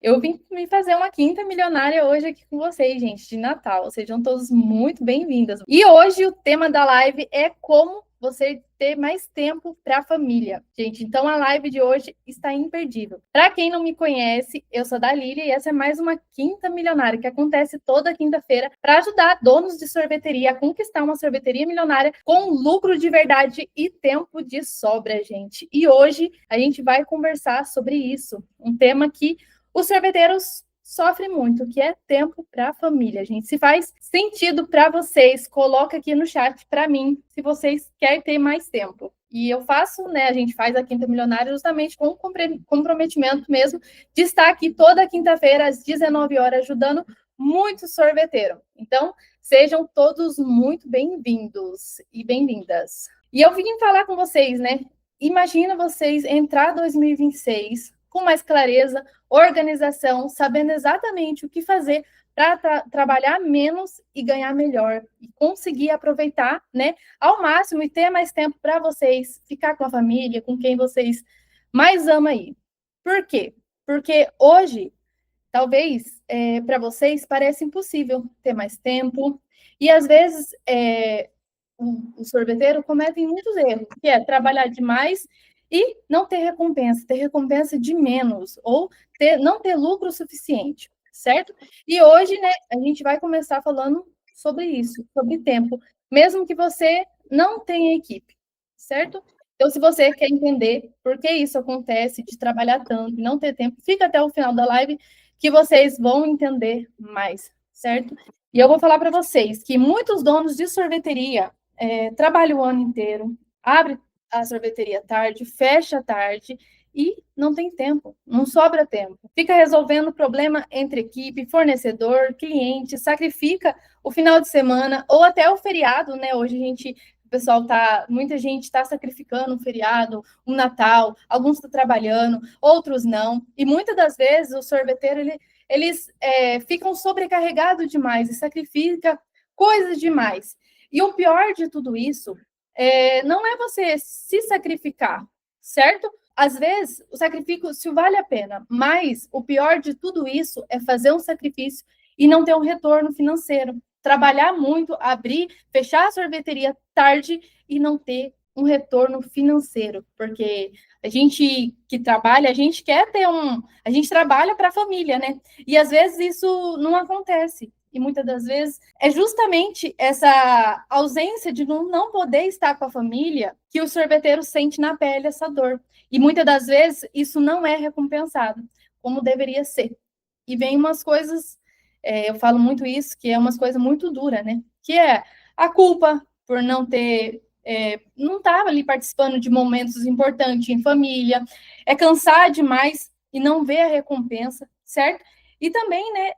Eu vim me fazer uma quinta milionária hoje aqui com vocês, gente, de Natal. Sejam todos muito bem-vindas. E hoje o tema da live é como você ter mais tempo para a família. Gente, então a live de hoje está imperdível. Para quem não me conhece, eu sou a Dalília e essa é mais uma quinta milionária que acontece toda quinta-feira para ajudar donos de sorveteria a conquistar uma sorveteria milionária com lucro de verdade e tempo de sobra, gente. E hoje a gente vai conversar sobre isso, um tema que os sorveteiros sofrem muito, que é tempo para a família, gente. Se faz sentido para vocês, coloca aqui no chat para mim, se vocês querem ter mais tempo. E eu faço, né? A gente faz a Quinta Milionária justamente com comprometimento mesmo de estar aqui toda quinta-feira às 19 horas ajudando muito sorveteiro. Então, sejam todos muito bem-vindos e bem-vindas. E eu vim falar com vocês, né? Imagina vocês entrar 2026 com mais clareza, organização, sabendo exatamente o que fazer para trabalhar menos e ganhar melhor e conseguir aproveitar, né, ao máximo e ter mais tempo para vocês, ficar com a família, com quem vocês mais amam aí. Por quê? Porque hoje, talvez, para vocês parece impossível ter mais tempo e às vezes o sorveteiro comete muitos erros, que é trabalhar demais e não ter recompensa de menos, ou não ter lucro suficiente, certo? E hoje, né, a gente vai começar falando sobre isso, sobre tempo, mesmo que você não tenha equipe, certo? Então, se você quer entender por que isso acontece, de trabalhar tanto e não ter tempo, fica até o final da live que vocês vão entender mais, certo? E eu vou falar para vocês que muitos donos de sorveteria trabalha o ano inteiro, abre a sorveteria tarde, fecha tarde e não tem tempo, não sobra tempo. Fica resolvendo problema entre equipe, fornecedor, cliente, sacrifica o final de semana ou até o feriado, né? Hoje muita gente está sacrificando um feriado, um Natal, alguns estão trabalhando, outros não. E muitas das vezes o sorveteiro eles ficam sobrecarregados demais e sacrifica coisas demais. E o pior de tudo isso não é você se sacrificar, certo? Às vezes, o sacrifício vale a pena, mas o pior de tudo isso é fazer um sacrifício e não ter um retorno financeiro. Trabalhar muito, abrir, fechar a sorveteria tarde e não ter um retorno financeiro, porque a gente que trabalha, a gente quer ter a gente trabalha para a família, né? E às vezes isso não acontece. E muitas das vezes é justamente essa ausência de não poder estar com a família que o sorveteiro sente na pele essa dor. E muitas das vezes isso não é recompensado, como deveria ser. E vem umas coisas, eu falo muito isso, que é umas coisas muito duras, né? Que é a culpa por não estar ali participando de momentos importantes em família, é cansar demais e não ver a recompensa, certo? E também, né,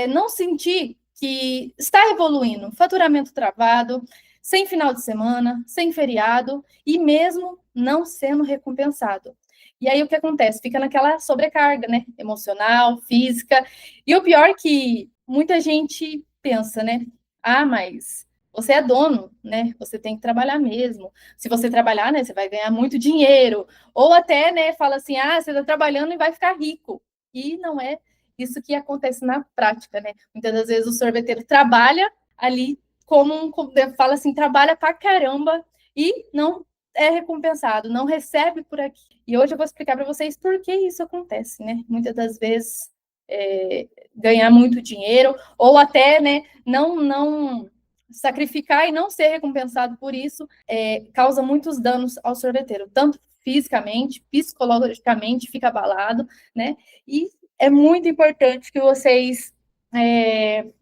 não sentir que está evoluindo, faturamento travado, sem final de semana, sem feriado e mesmo não sendo recompensado. E aí o que acontece? Fica naquela sobrecarga, né? Emocional, física. E o pior é que muita gente pensa, né? Ah, mas você é dono, né? Você tem que trabalhar mesmo. Se você trabalhar, né, você vai ganhar muito dinheiro. Ou até, né, fala assim: "Ah, você está trabalhando e vai ficar rico". E não é isso que acontece na prática, né? Muitas das vezes o sorveteiro trabalha ali fala assim, trabalha pra caramba e não é recompensado, não recebe por aqui. E hoje eu vou explicar para vocês por que isso acontece, né? Muitas das vezes ganhar muito dinheiro ou até, né, não sacrificar e não ser recompensado por isso causa muitos danos ao sorveteiro, tanto fisicamente, psicologicamente, fica abalado, né? E é muito importante que vocês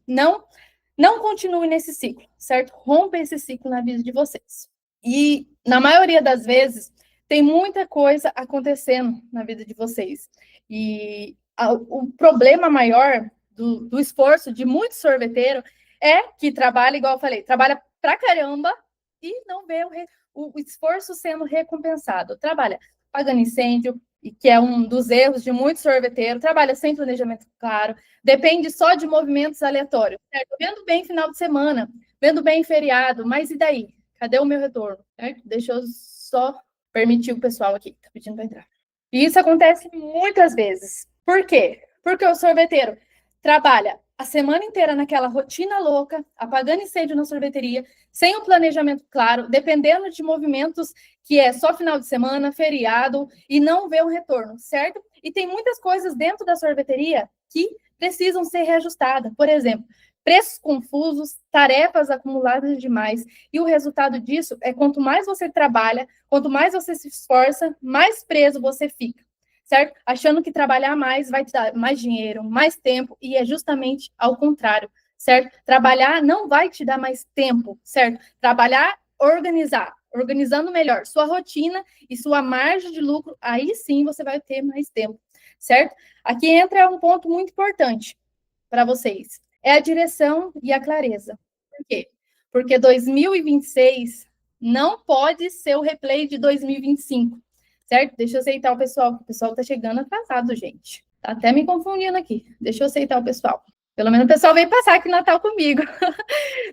não continuem nesse ciclo, certo? Rompa esse ciclo na vida de vocês. E, na maioria das vezes, tem muita coisa acontecendo na vida de vocês. E o problema maior do esforço de muito sorveteiro é que trabalha, igual eu falei, trabalha pra caramba e não vê o esforço sendo recompensado. Trabalha pagando incêndio, e que é um dos erros de muito sorveteiro, trabalha sem planejamento claro, depende só de movimentos aleatórios, certo? Vendo bem final de semana, vendo bem feriado, mas e daí? Cadê o meu retorno? Certo? Deixa eu só permitir o pessoal aqui, tá pedindo para entrar. E isso acontece muitas vezes. Por quê? Porque o sorveteiro trabalha a semana inteira naquela rotina louca, apagando incêndio na sorveteria, sem um planejamento claro, dependendo de movimentos que é só final de semana, feriado, e não vê um retorno, certo? E tem muitas coisas dentro da sorveteria que precisam ser reajustadas. Por exemplo, preços confusos, tarefas acumuladas demais. E o resultado disso é quanto mais você trabalha, quanto mais você se esforça, mais preso você fica, certo? Achando que trabalhar mais vai te dar mais dinheiro, mais tempo, e é justamente ao contrário, certo? Trabalhar não vai te dar mais tempo, certo? Trabalhar, organizando melhor sua rotina e sua margem de lucro, aí sim você vai ter mais tempo, certo? Aqui entra um ponto muito importante para vocês, é a direção e a clareza. Por quê? Porque 2026 não pode ser o replay de 2025, certo? Deixa eu aceitar o pessoal tá chegando atrasado, gente. Tá até me confundindo aqui. Deixa eu aceitar o pessoal. Pelo menos o pessoal veio passar aqui Natal comigo.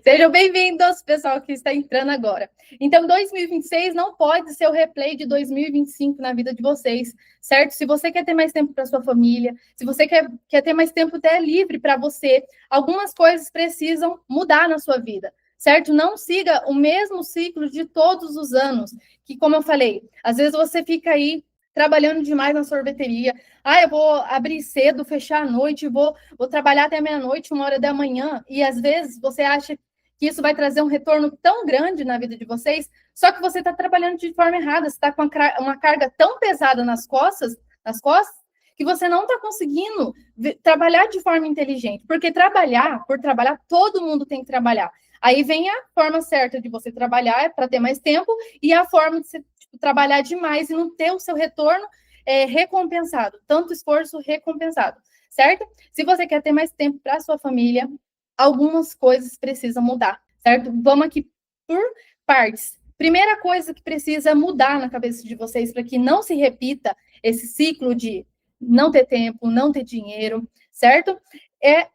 Sejam bem-vindos, pessoal que está entrando agora. Então, 2026 não pode ser o replay de 2025 na vida de vocês, certo? Se você quer ter mais tempo para sua família, se você quer ter mais tempo até livre para você, algumas coisas precisam mudar na sua vida, certo? Não siga o mesmo ciclo de todos os anos, que, como eu falei, às vezes você fica aí trabalhando demais na sorveteria. Ah, eu vou abrir cedo, fechar à noite, vou trabalhar até meia-noite, 1 hora da manhã, e às vezes você acha que isso vai trazer um retorno tão grande na vida de vocês, só que você está trabalhando de forma errada, você está com uma carga tão pesada nas costas, que você não está conseguindo trabalhar de forma inteligente, porque por trabalhar, todo mundo tem que trabalhar. Aí vem a forma certa de você trabalhar para ter mais tempo e a forma de você trabalhar demais e não ter o seu retorno recompensado, tanto esforço recompensado, certo? Se você quer ter mais tempo para sua família, algumas coisas precisam mudar, certo? Vamos aqui por partes. Primeira coisa que precisa mudar na cabeça de vocês para que não se repita esse ciclo de não ter tempo, não ter dinheiro, certo? É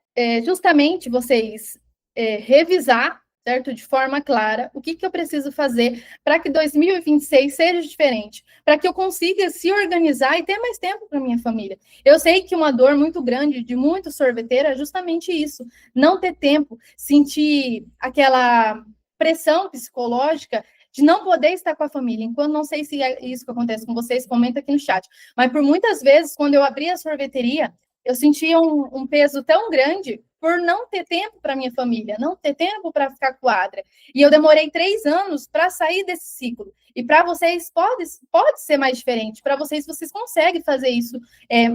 justamente vocês revisar, certo? De forma clara, o que eu preciso fazer para que 2026 seja diferente, para que eu consiga se organizar e ter mais tempo para minha família. Eu sei que uma dor muito grande de muitos sorveteiros é justamente isso, não ter tempo, sentir aquela pressão psicológica de não poder estar com a família. Enquanto não sei se é isso que acontece com vocês, comenta aqui no chat. Mas por muitas vezes, quando eu abri a sorveteria, eu sentia um peso tão grande por não ter tempo para minha família, não ter tempo para ficar com a Adria. E eu demorei 3 anos para sair desse ciclo. E para vocês pode ser mais diferente. Para vocês conseguem fazer isso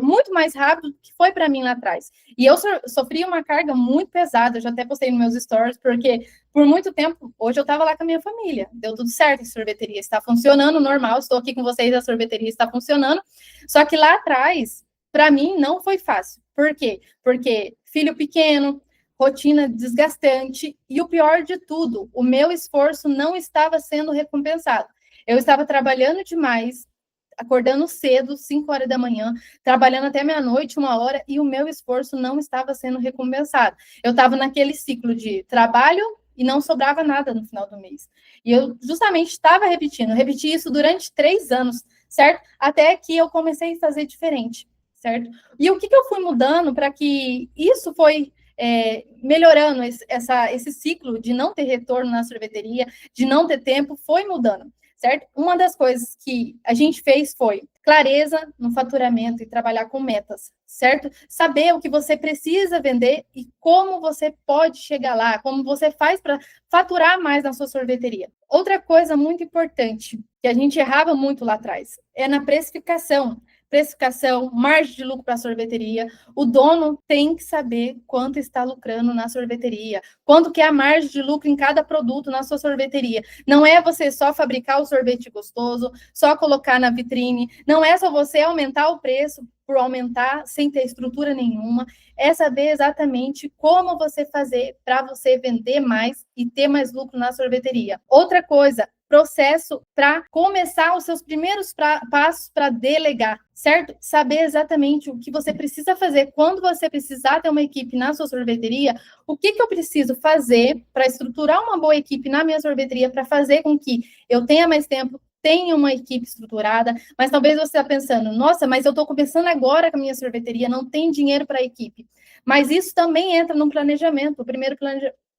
muito mais rápido do que foi para mim lá atrás. E eu sofri uma carga muito pesada, eu já até postei nos meus stories, porque por muito tempo, hoje eu estava lá com a minha família. Deu tudo certo, a sorveteria está funcionando normal, estou aqui com vocês, a sorveteria está funcionando. Só que lá atrás, para mim, não foi fácil. Por quê? Porque filho pequeno, rotina desgastante e o pior de tudo, o meu esforço não estava sendo recompensado. Eu estava trabalhando demais, acordando cedo, 5 horas da manhã, trabalhando até meia-noite, 1 hora, e o meu esforço não estava sendo recompensado. Eu estava naquele ciclo de trabalho e não sobrava nada no final do mês. E eu justamente estava repeti isso durante 3 anos, certo? Até que eu comecei a fazer diferente, certo? E o que eu fui mudando para que isso foi melhorando esse ciclo de não ter retorno na sorveteria, de não ter tempo, foi mudando, certo? Uma das coisas que a gente fez foi clareza no faturamento e trabalhar com metas, certo? Saber o que você precisa vender e como você pode chegar lá, como você faz para faturar mais na sua sorveteria. Outra coisa muito importante, que a gente errava muito lá atrás, é na precificação, margem de lucro para a sorveteria. O dono tem que saber quanto está lucrando na sorveteria, quanto que é a margem de lucro em cada produto na sua sorveteria. Não é você só fabricar o sorvete gostoso, só colocar na vitrine, não é só você aumentar o preço por aumentar sem ter estrutura nenhuma, é saber exatamente como você fazer para você vender mais e ter mais lucro na sorveteria. Outra coisa, processo para começar os seus primeiros passos para delegar, certo? Saber exatamente o que você precisa fazer quando você precisar ter uma equipe na sua sorveteria, o que eu preciso fazer para estruturar uma boa equipe na minha sorveteria para fazer com que eu tenha mais tempo, tenha uma equipe estruturada, mas talvez você está pensando, nossa, mas eu estou começando agora com a minha sorveteria, não tem dinheiro para a equipe. Mas isso também entra no planejamento, o primeiro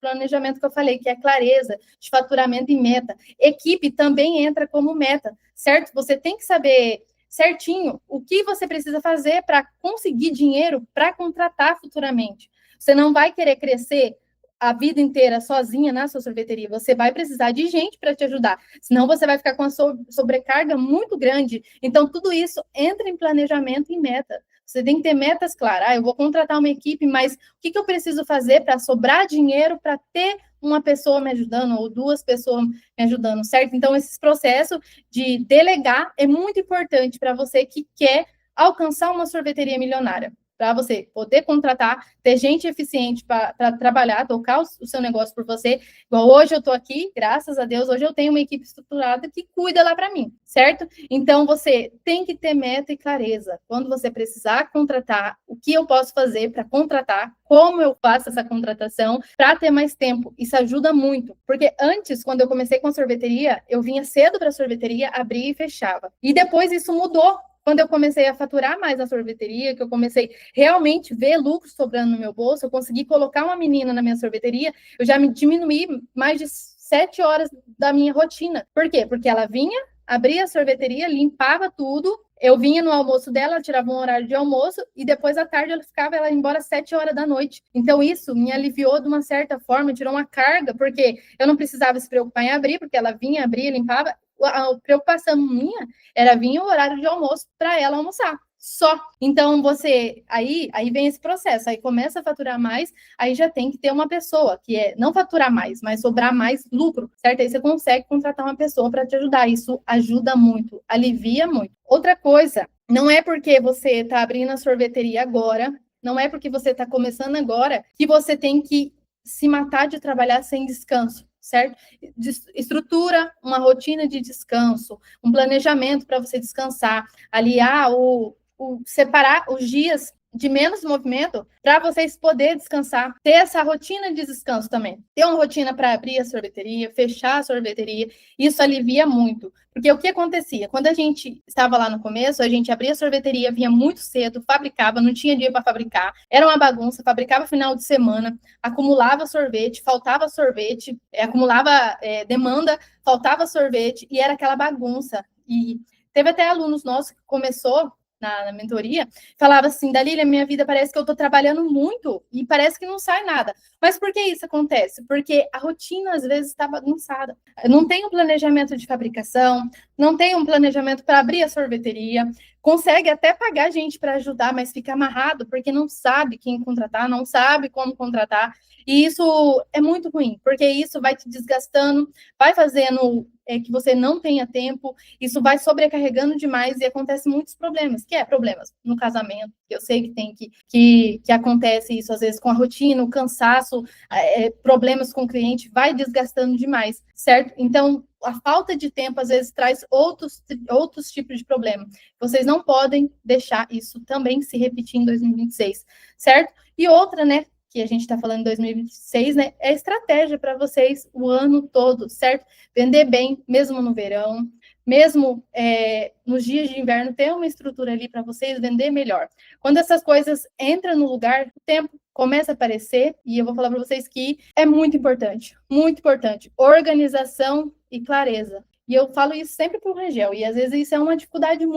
planejamento que eu falei, que é clareza de faturamento e meta. Equipe também entra como meta, certo? Você tem que saber certinho o que você precisa fazer para conseguir dinheiro para contratar futuramente. Você não vai querer crescer a vida inteira sozinha na sua sorveteria, você vai precisar de gente para te ajudar, senão você vai ficar com a sobrecarga muito grande. Então, tudo isso entra em planejamento e meta. Você tem que ter metas claras. Eu vou contratar uma equipe, mas o que eu preciso fazer para sobrar dinheiro para ter uma pessoa me ajudando ou duas pessoas me ajudando, certo? Então, esse processo de delegar é muito importante para você que quer alcançar uma sorveteria milionária, para você poder contratar, ter gente eficiente para trabalhar, tocar o seu negócio por você. Igual hoje eu estou aqui, graças a Deus, hoje eu tenho uma equipe estruturada que cuida lá para mim, certo? Então, você tem que ter meta e clareza. Quando você precisar contratar, o que eu posso fazer para contratar, como eu faço essa contratação, para ter mais tempo. Isso ajuda muito, porque antes, quando eu comecei com a sorveteria, eu vinha cedo para a sorveteria, abria e fechava. E depois isso mudou. Quando eu comecei a faturar mais na sorveteria, que eu comecei realmente ver lucro sobrando no meu bolso, eu consegui colocar uma menina na minha sorveteria, eu já me diminuí mais de 7 horas da minha rotina. Por quê? Porque ela vinha, abria a sorveteria, limpava tudo, eu vinha no almoço dela, tirava um horário de almoço, e depois à tarde ela ia embora às 7 horas da noite. Então, isso me aliviou de uma certa forma, tirou uma carga, porque eu não precisava se preocupar em abrir, porque ela vinha, abria, limpava. A preocupação minha era vir o horário de almoço para ela almoçar. Só. Então, aí vem esse processo, aí começa a faturar mais, aí já tem que ter uma pessoa, que é não faturar mais, mas sobrar mais lucro, certo? Aí você consegue contratar uma pessoa para te ajudar. Isso ajuda muito, alivia muito. Outra coisa, não é porque você está abrindo a sorveteria agora, não é porque você está começando agora, que você tem que se matar de trabalhar sem descanso, certo? Estrutura uma rotina de descanso, um planejamento para você descansar, aliar separar os dias de menos movimento para vocês poderem descansar, ter essa rotina de descanso também. Ter uma rotina para abrir a sorveteria, fechar a sorveteria, isso alivia muito. Porque o que acontecia? Quando a gente estava lá no começo, a gente abria a sorveteria, vinha muito cedo, fabricava, não tinha dia para fabricar, era uma bagunça, fabricava final de semana, acumulava sorvete, faltava sorvete, acumulava demanda, faltava sorvete, e era aquela bagunça. E teve até alunos nossos que começou na mentoria, falava assim, Dalília, minha vida parece que eu estou trabalhando muito e parece que não sai nada. Mas por que isso acontece? Porque a rotina, às vezes, está bagunçada. Não tem um planejamento de fabricação, não tem um planejamento para abrir a sorveteria, consegue até pagar gente para ajudar, mas fica amarrado porque não sabe quem contratar, não sabe como contratar. E isso é muito ruim, porque isso vai te desgastando, vai fazendo que você não tenha tempo, isso vai sobrecarregando demais e acontece muitos problemas, que é problemas no casamento, que eu sei que tem que acontece isso às vezes com a rotina, o cansaço, problemas com o cliente, vai desgastando demais, certo? Então, a falta de tempo às vezes traz outros tipos de problema. Vocês não podem deixar isso também se repetir em 2026, certo? E outra, né, que a gente está falando em 2026, né, é estratégia para vocês o ano todo, certo? Vender bem, mesmo no verão, mesmo nos dias de inverno, ter uma estrutura ali para vocês vender melhor. Quando essas coisas entram no lugar, o tempo começa a aparecer, e eu vou falar para vocês que é muito importante, organização e clareza. E eu falo isso sempre para o Rangel, e às vezes isso é uma dificuldade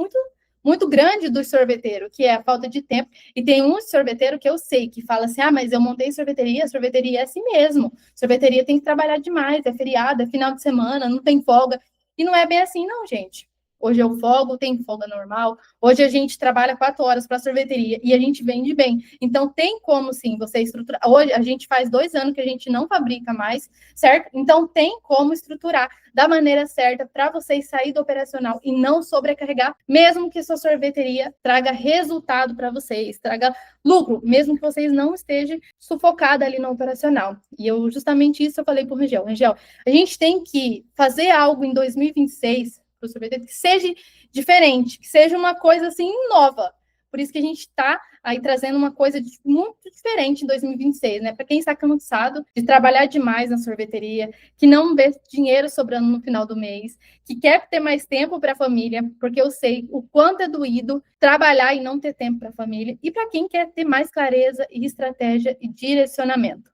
muito grande do sorveteiro, que é a falta de tempo. E tem um sorveteiro que eu sei que fala assim, mas eu montei sorveteria, a sorveteria é assim mesmo. Sorveteria tem que trabalhar demais, é feriado, é final de semana, não tem folga. E não é bem assim, não, gente. Hoje eu folgo, tem folga normal. Hoje a gente trabalha 4 horas para a sorveteria e a gente vende bem. Então, tem como, sim, você estruturar. Hoje, a gente faz 2 anos que a gente não fabrica mais, certo? Então, tem como estruturar da maneira certa para vocês sair do operacional e não sobrecarregar, mesmo que sua sorveteria traga resultado para vocês, traga lucro, mesmo que vocês não estejam sufocados ali no operacional. E justamente isso eu falei para o Rangel. Rangel, a gente tem que fazer algo em 2026 que seja diferente, que seja uma coisa assim nova. Por isso que a gente está aí trazendo uma coisa muito diferente em 2026, né? Para quem está cansado de trabalhar demais na sorveteria, que não vê dinheiro sobrando no final do mês, que quer ter mais tempo para a família, porque eu sei o quanto é doído trabalhar e não ter tempo para a família, e para quem quer ter mais clareza e estratégia e direcionamento.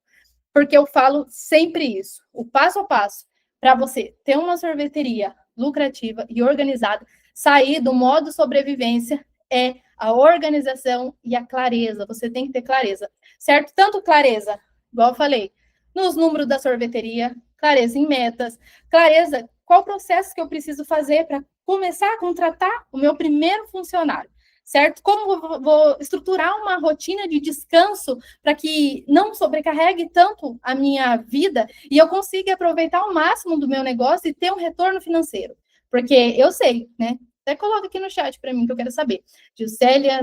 Porque eu falo sempre isso, o passo a passo para você ter uma sorveteria lucrativa e organizada, sair do modo sobrevivência é a organização e a clareza. Você tem que ter clareza, certo? Tanto clareza, igual eu falei, nos números da sorveteria, clareza em metas, clareza qual processo que eu preciso fazer para começar a contratar o meu primeiro funcionário, certo? Como vou estruturar uma rotina de descanso para que não sobrecarregue tanto a minha vida e eu consiga aproveitar o máximo do meu negócio e ter um retorno financeiro. Porque eu sei, né? Até coloca aqui no chat para mim que eu quero saber. Gilcélia,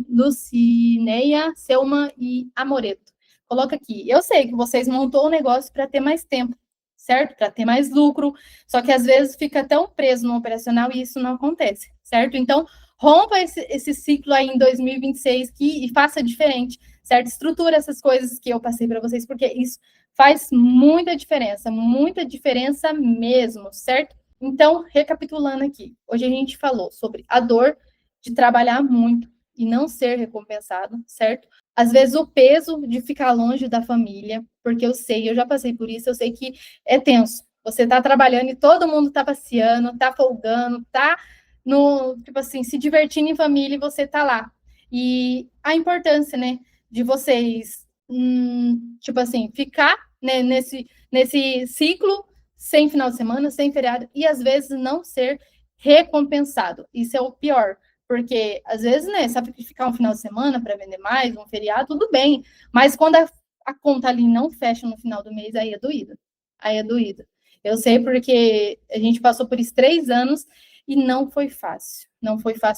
Lucineia, Selma e Amoreto. Coloca aqui. Eu sei que vocês montou o negócio para ter mais tempo, certo? Para ter mais lucro. Só que às vezes fica tão preso no operacional e isso não acontece, certo? Então, rompa esse ciclo aí em 2026 e faça diferente, certo? Estrutura essas coisas que eu passei para vocês, porque isso faz muita diferença mesmo, certo? Então, recapitulando aqui, hoje a gente falou sobre a dor de trabalhar muito e não ser recompensado, certo? Às vezes o peso de ficar longe da família, porque eu sei, eu já passei por isso, eu sei que é tenso. Você está trabalhando e todo mundo está passeando, está folgando, está tipo assim, se divertindo em família e você tá lá. E a importância, né, de vocês, tipo assim, ficar, né, nesse ciclo sem final de semana, sem feriado, e às vezes não ser recompensado. Isso é o pior, porque às vezes, né, sacrificar um final de semana para vender mais, um feriado, tudo bem, mas quando a conta ali não fecha no final do mês, aí é doído. Aí é doído. Eu sei porque a gente passou por isso 3 anos e não foi fácil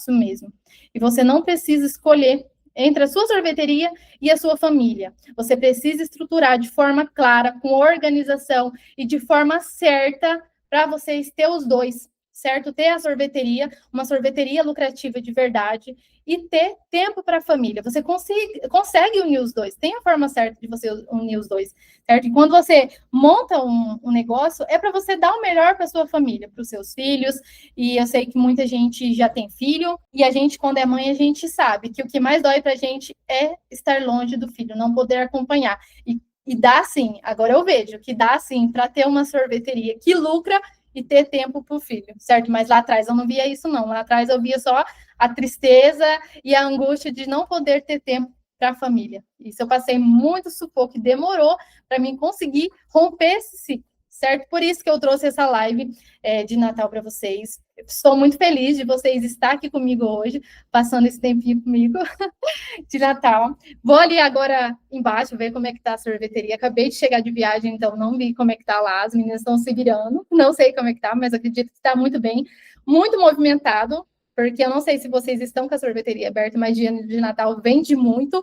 mesmo. E você não precisa escolher entre a sua sorveteria e a sua família. Você precisa estruturar de forma clara, com organização e de forma certa para vocês ter os dois, certo? Ter a sorveteria, uma sorveteria lucrativa de verdade e ter tempo para a família. Você consegue unir os dois, tem a forma certa de você unir os dois, certo? E quando você monta um negócio, é para você dar o melhor para sua família, para os seus filhos. E eu sei que muita gente já tem filho, e a gente, quando é mãe, a gente sabe que o que mais dói para a gente é estar longe do filho, não poder acompanhar. E dá sim, agora eu vejo que dá sim para ter uma sorveteria que lucra e ter tempo para o filho, certo? Mas lá atrás eu não via isso, não. Lá atrás eu via só a tristeza e a angústia de não poder ter tempo para a família. Isso eu passei muito sufoco e demorou para mim conseguir romper esse ciclo, certo? Por isso que eu trouxe essa live de Natal para vocês. Estou muito feliz de vocês estar aqui comigo hoje, passando esse tempinho comigo de Natal. Vou ali agora embaixo ver como é que tá a sorveteria. Acabei de chegar de viagem, então não vi como é que tá lá. As meninas estão se virando. Não sei como é que tá, mas acredito que está muito bem. Muito movimentado, porque eu não sei se vocês estão com a sorveteria aberta, mas dia de Natal vende muito.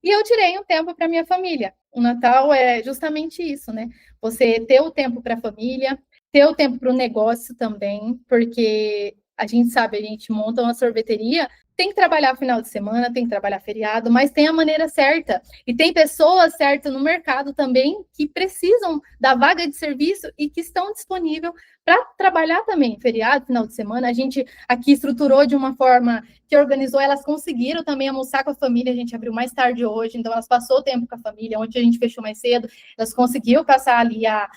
E eu tirei um tempo para minha família. O Natal é justamente isso, né? Você ter o tempo para a família, ter o tempo para o negócio também, porque a gente sabe, a gente monta uma sorveteria, tem que trabalhar final de semana, tem que trabalhar feriado, mas tem a maneira certa. E tem pessoas certas no mercado também que precisam da vaga de serviço e que estão disponíveis para trabalhar também feriado, final de semana. A gente aqui estruturou de uma forma que organizou, elas conseguiram também almoçar com a família, a gente abriu mais tarde hoje, então elas passou o tempo com a família, onde a gente fechou mais cedo, elas conseguiram passar ali a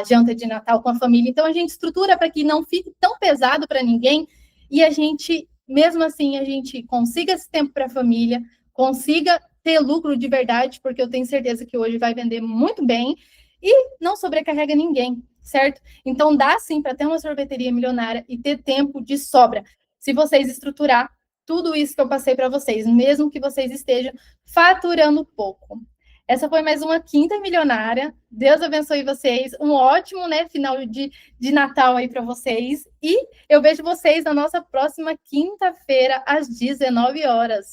janta de Natal com a família. Então a gente estrutura para que não fique tão pesado para ninguém e a gente, mesmo assim, a gente consiga esse tempo para a família, consiga ter lucro de verdade, porque eu tenho certeza que hoje vai vender muito bem e não sobrecarrega ninguém, certo? Então dá sim para ter uma sorveteria milionária e ter tempo de sobra. Se vocês estruturar tudo isso que eu passei para vocês, mesmo que vocês estejam faturando pouco. Essa foi mais uma Quinta Milionária. Deus abençoe vocês. Um ótimo, né, final de Natal aí para vocês. E eu vejo vocês na nossa próxima quinta-feira, às 19 horas.